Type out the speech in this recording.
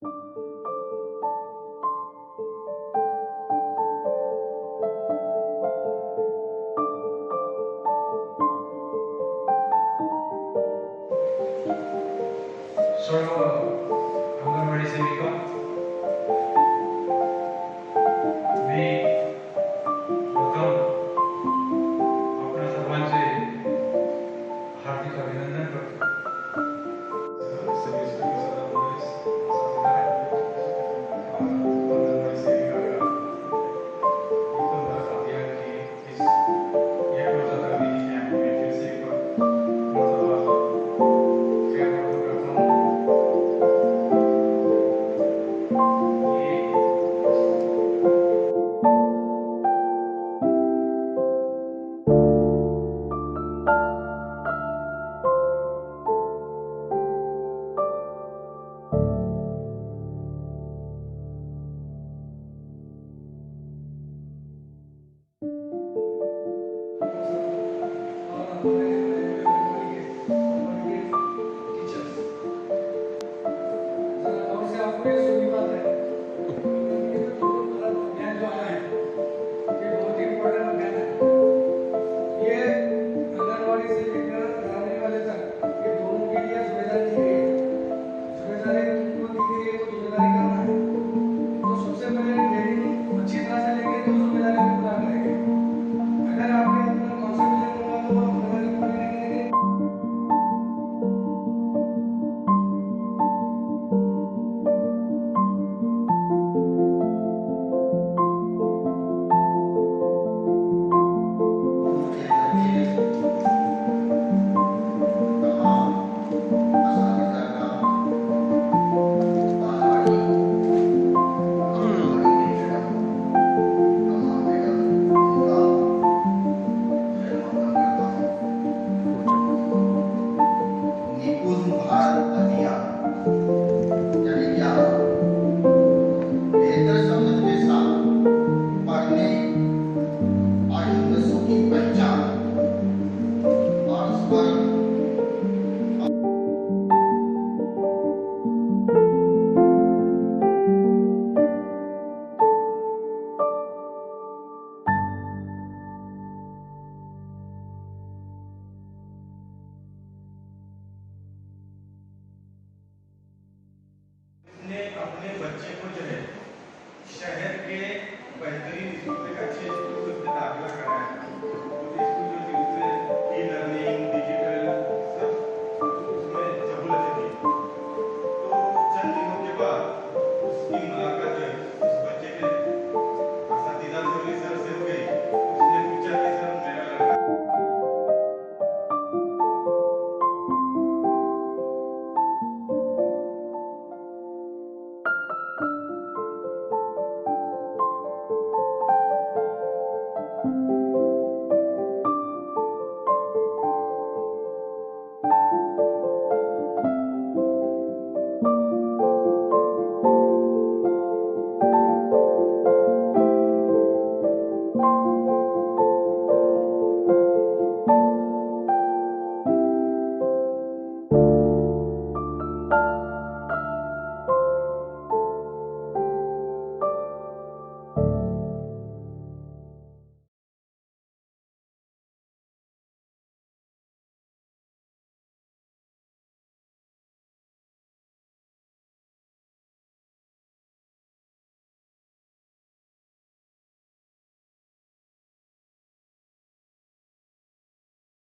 सर्व अंगणवाडी सेविका, मी प्रथम आपणा सर्वांचे हार्दिक अभिनंदन करतो. अंगणवाड़ी सेविका का अभियान की इस 1 वर्ष अवधि में मैं फिर से एक बार शेयर करता हूँ. अपने बच्चे को जो है शहर के बेहतरीन स्कूल, एक अच्छे स्कूल में दाखिला कराया.